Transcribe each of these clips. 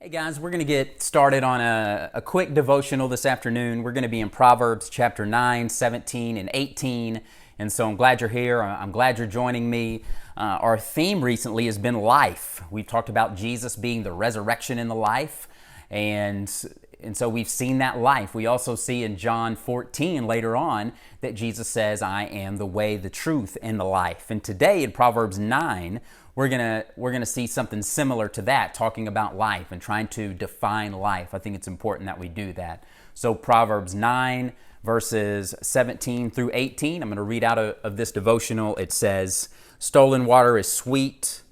Hey guys, we're going to get started on a quick devotional this afternoon. We're going to be in Proverbs chapter 9, 17, and 18. And so I'm glad you're here. I'm glad you're joining me. Our theme recently has been life. We've talked about Jesus being the resurrection and the life. And so we've seen that life. We also see in John 14 later on that Jesus says, I am the way, the truth, and the life. And today in Proverbs 9, we're gonna see something similar to that, talking about life and trying to define life. I think it's important that we do that. So Proverbs 9, verses 17 through 18, I'm going to read out of this devotional. It says, stolen water is sweet,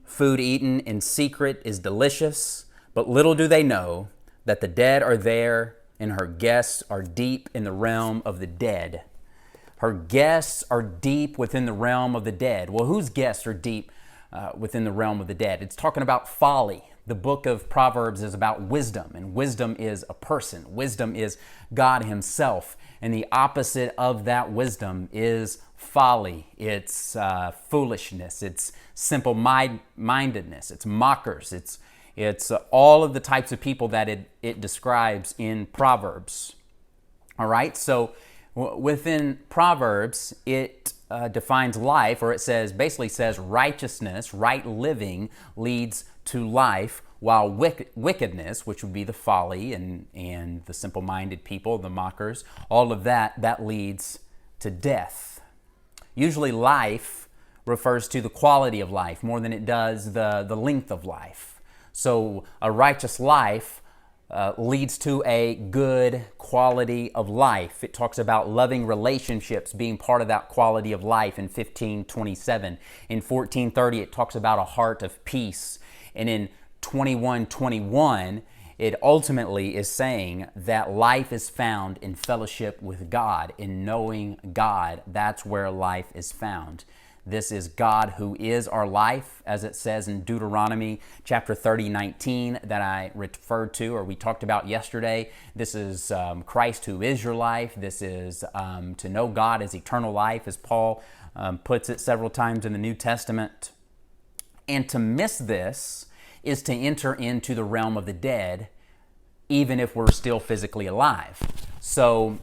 food eaten in secret is delicious, but little do they know that the dead are there and her guests are deep in the realm of the dead. Her guests are deep within the realm of the dead. Well, whose guests are deep within the realm of the dead? It's talking about folly. The book of Proverbs is about wisdom, and wisdom is a person. Wisdom is God himself, and the opposite of that wisdom is folly. It's foolishness. It's simple-mindedness. It's mockers. It's all of the types of people that it describes in Proverbs. All right, so within Proverbs, it defines life, or basically says righteousness, right living leads to life, while wickedness, which would be the folly and the simple-minded people, the mockers, all of that leads to death. Usually life refers to the quality of life more than it does the length of life. So a righteous life leads to a good quality of life. It talks about loving relationships being part of that quality of life in 15:27. In 14:30, it talks about a heart of peace. And in 21:21, it ultimately is saying that life is found in fellowship with God, in knowing God. That's where life is found. This is God who is our life, as it says in Deuteronomy chapter 30:19 that I referred to, or we talked about yesterday. This is Christ who is your life. This is to know God as eternal life, as Paul puts it several times in the New Testament. And to miss this is to enter into the realm of the dead, even if we're still physically alive. So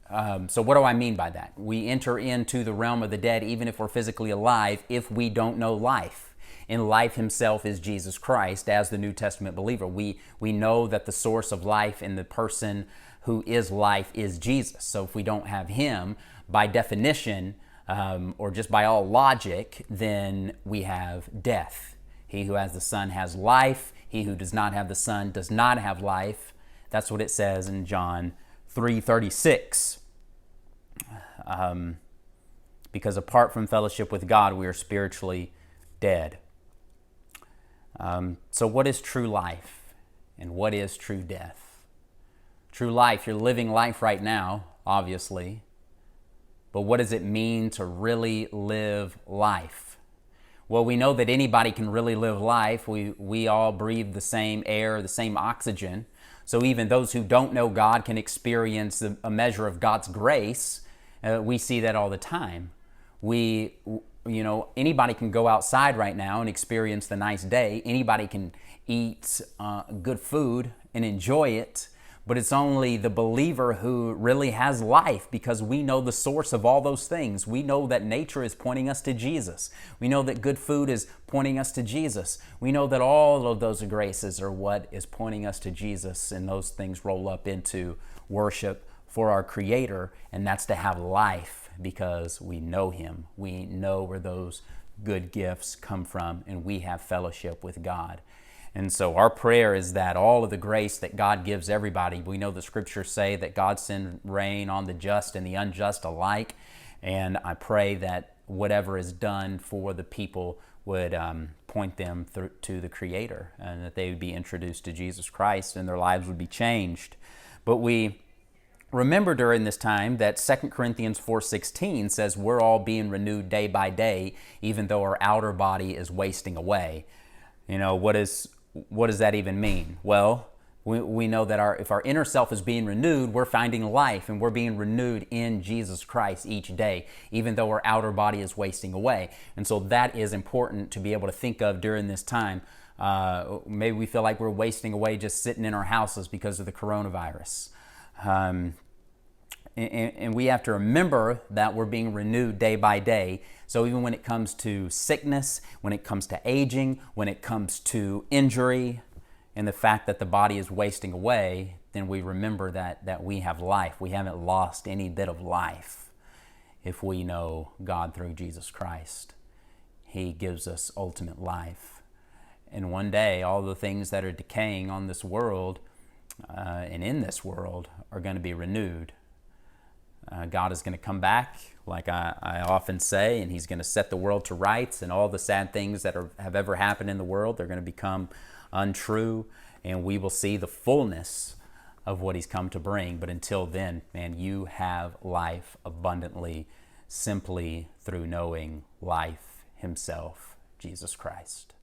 what do I mean by that? We enter into the realm of the dead even if we're physically alive if we don't know life. And life himself is Jesus Christ. As the New Testament believer, we know that the source of life and the person who is life is Jesus. So if we don't have him, by definition, or just by all logic, then we have death. He who has the Son has life. He who does not have the Son does not have life. That's what it says in John 3:36. Because apart from fellowship with God, we are spiritually dead. So what is true life and what is true death? True life, you're living life right now, obviously. But what does it mean to really live life? Well, we know that anybody can really live life. We all breathe the same air, the same oxygen. So even those who don't know God can experience a measure of God's grace. We see that all the time. Anybody can go outside right now and experience the nice day. Anybody can eat good food and enjoy it. But it's only the believer who really has life, because we know the source of all those things. We know that nature is pointing us to Jesus. We know that good food is pointing us to Jesus. We know that all of those graces are what is pointing us to Jesus, and those things roll up into worship for our Creator, and that's to have life because we know him. We know where those good gifts come from, and we have fellowship with God. And so our prayer is that all of the grace that God gives everybody, we know the scriptures say that God sends rain on the just and the unjust alike. And I pray that whatever is done for the people would point them to the Creator, and that they would be introduced to Jesus Christ and their lives would be changed. But we remember during this time that 2 Corinthians 4:16 says we're all being renewed day by day, even though our outer body is wasting away. What does that even mean? Well, we know that if our inner self is being renewed, we're finding life, and we're being renewed in Jesus Christ each day, even though our outer body is wasting away. And so that is important to be able to think of during this time. Maybe we feel like we're wasting away just sitting in our houses because of the coronavirus. And we have to remember that we're being renewed day by day. So even when it comes to sickness, when it comes to aging, when it comes to injury, and the fact that the body is wasting away, then we remember that we have life. We haven't lost any bit of life if we know God through Jesus Christ. He gives us ultimate life. And one day, all the things that are decaying on this world and in this world are going to be renewed. God is going to come back, like I often say, and He's going to set the world to rights, and all the sad things that have ever happened in the world, they're going to become untrue, and we will see the fullness of what He's come to bring. But until then, man, you have life abundantly simply through knowing life Himself, Jesus Christ.